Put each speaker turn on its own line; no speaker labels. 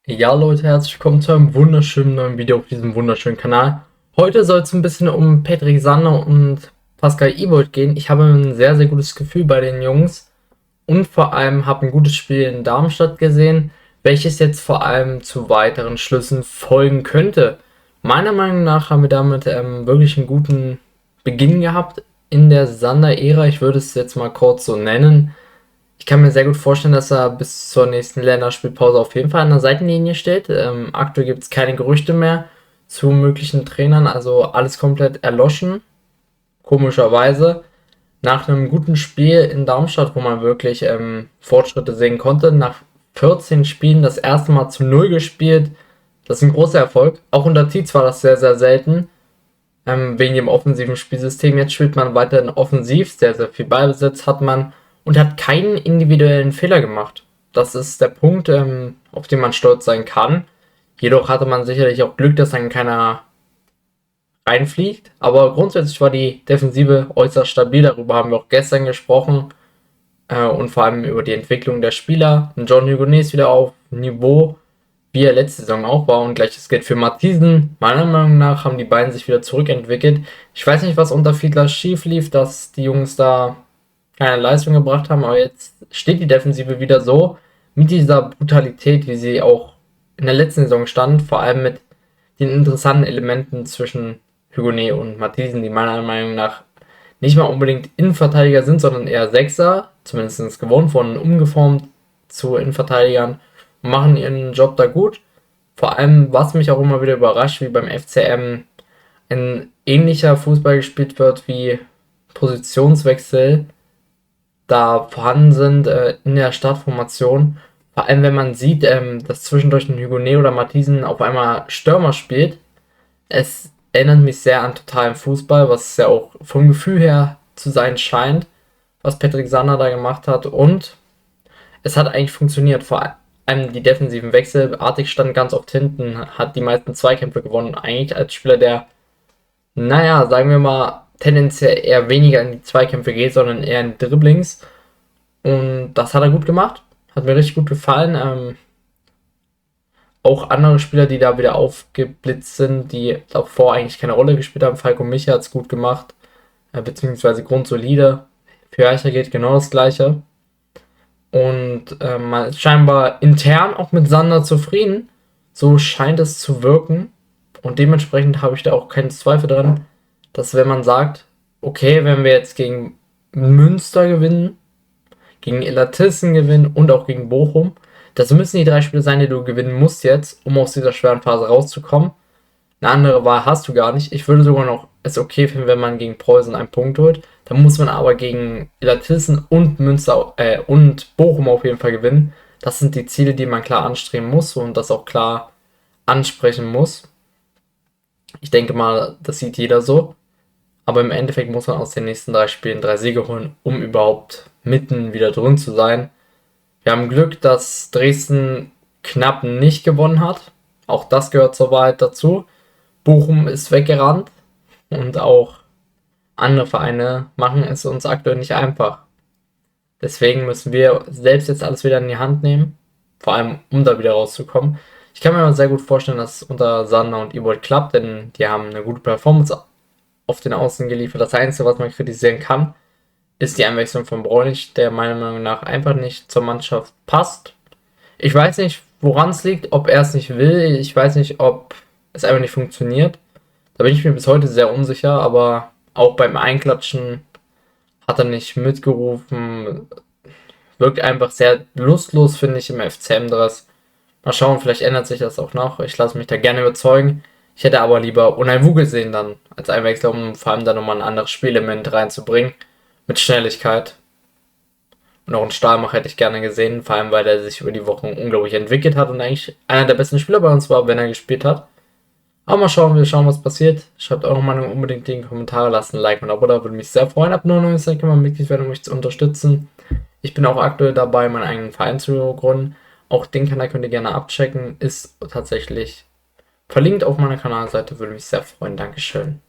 Ja, Leute, herzlich willkommen zu einem wunderschönen neuen Video auf diesem wunderschönen Kanal. Heute soll es ein bisschen um Patrick Sander und Pascal Ibold gehen. Ich habe ein sehr, sehr gutes Gefühl bei den Jungs und vor allem habe ein gutes Spiel in Darmstadt gesehen, welches jetzt vor allem zu weiteren Schlüssen folgen könnte. Meiner Meinung nach haben wir damit wirklich einen guten Beginn gehabt in der Sander-Ära. Ich würde es jetzt mal kurz so nennen. Ich kann mir sehr gut vorstellen, dass er bis zur nächsten Länderspielpause auf jeden Fall an der Seitenlinie steht. Aktuell gibt es keine Gerüchte mehr zu möglichen Trainern, also alles komplett erloschen. Komischerweise. Nach einem guten Spiel in Darmstadt, wo man wirklich Fortschritte sehen konnte, nach 14 Spielen das erste Mal zu Null gespielt. Das ist ein großer Erfolg. Auch unter Tietz war das sehr, sehr selten, wegen dem offensiven Spielsystem. Jetzt spielt man weiterhin offensiv, sehr, sehr viel Ballbesitz hat man und hat keinen individuellen Fehler gemacht. Das ist der Punkt, auf den man stolz sein kann. Jedoch hatte man sicherlich auch Glück, dass dann keiner reinfliegt. Aber grundsätzlich war die Defensive äußerst stabil. Darüber haben wir auch gestern gesprochen. Und vor allem über die Entwicklung der Spieler. John Hugonet ist wieder auf Niveau, wie er letzte Saison auch war. Und gleiches gilt für Matthiesen. Meiner Meinung nach haben die beiden sich wieder zurückentwickelt. Ich weiß nicht, was unter Fiedler schief lief, dass die Jungs da keine Leistung gebracht haben, aber jetzt steht die Defensive wieder so mit dieser Brutalität, wie sie auch in der letzten Saison stand, vor allem mit den interessanten Elementen zwischen Hugonet und Matthiesen, die meiner Meinung nach nicht mal unbedingt Innenverteidiger sind, sondern eher Sechser, zumindest gewohnt wurden, umgeformt zu Innenverteidigern und machen ihren Job da gut. Vor allem, was mich auch immer wieder überrascht, wie beim FCM ein ähnlicher Fußball gespielt wird wie Positionswechsel da vorhanden sind in der Startformation. Vor allem, wenn man sieht, dass zwischendurch ein Hugonet oder Matthiesen auf einmal Stürmer spielt. Es erinnert mich sehr an totalen Fußball, was es ja auch vom Gefühl her zu sein scheint, was Patrick Sander da gemacht hat. Und es hat eigentlich funktioniert. Vor allem die defensiven Wechsel. Artig stand ganz oft hinten, hat die meisten Zweikämpfe gewonnen. Eigentlich als Spieler, der, naja, sagen wir mal, tendenziell eher weniger in die Zweikämpfe geht, sondern eher in Dribblings. Und das hat er gut gemacht. Hat mir richtig gut gefallen. Auch andere Spieler, die da wieder aufgeblitzt sind, die davor eigentlich keine Rolle gespielt haben. Falco Micha hat es gut gemacht, beziehungsweise grundsolide. Für Eicher geht genau das Gleiche. Und man ist scheinbar intern auch mit Sander zufrieden. So scheint es zu wirken. Und dementsprechend habe ich da auch keinen Zweifel dran, dass wenn man sagt, okay, wenn wir jetzt gegen Münster gewinnen, gegen Illertissen gewinnen und auch gegen Bochum. Das müssen die drei Spiele sein, die du gewinnen musst jetzt, um aus dieser schweren Phase rauszukommen. Eine andere Wahl hast du gar nicht. Ich würde sogar noch es okay finden, wenn man gegen Preußen einen Punkt holt. Dann muss man aber gegen Illertissen und Münster und Bochum auf jeden Fall gewinnen. Das sind die Ziele, die man klar anstreben muss und das auch klar ansprechen muss. Ich denke mal, das sieht jeder so. Aber im Endeffekt muss man aus den nächsten drei Spielen 3 Siege holen, um überhaupt mitten wieder drin zu sein. Wir haben Glück, dass Dresden knapp nicht gewonnen hat. Auch das gehört zur Wahrheit dazu. Bochum ist weggerannt und auch andere Vereine machen es uns aktuell nicht einfach. Deswegen müssen wir selbst jetzt alles wieder in die Hand nehmen, vor allem um da wieder rauszukommen. Ich kann mir aber sehr gut vorstellen, dass es unter Sander und Ibold klappt, denn die haben eine gute Performance auf den Außen geliefert. Das Einzige, was man kritisieren kann, ist die Einwechslung von Bräunig, der meiner Meinung nach einfach nicht zur Mannschaft passt. Ich weiß nicht, woran es liegt, ob er es nicht will. Ich weiß nicht, ob es einfach nicht funktioniert. Da bin ich mir bis heute sehr unsicher, aber auch beim Einklatschen hat er nicht mitgerufen. Wirkt einfach sehr lustlos, finde ich, im FCM-Dress. Mal schauen, vielleicht ändert sich das auch noch. Ich lasse mich da gerne überzeugen. Ich hätte aber lieber Unai Wu gesehen dann als Einwechsler, um vor allem da nochmal ein anderes Spielelement reinzubringen. Mit Schnelligkeit. Und auch einen Stahlmach hätte ich gerne gesehen, vor allem weil er sich über die Wochen unglaublich entwickelt hat und eigentlich einer der besten Spieler bei uns war, wenn er gespielt hat. Aber mal schauen, wir schauen, was passiert. Schreibt eure Meinung unbedingt in die Kommentare, lasst ein Like und ein Abo da, würde mich sehr freuen. Ab 99 Cent kann man Mitglied werden, um mich zu unterstützen. Ich bin auch aktuell dabei, meinen eigenen Verein zu gründen. Auch den Kanal könnt ihr gerne abchecken. Ist tatsächlich verlinkt auf meiner Kanalseite, würde mich sehr freuen. Dankeschön.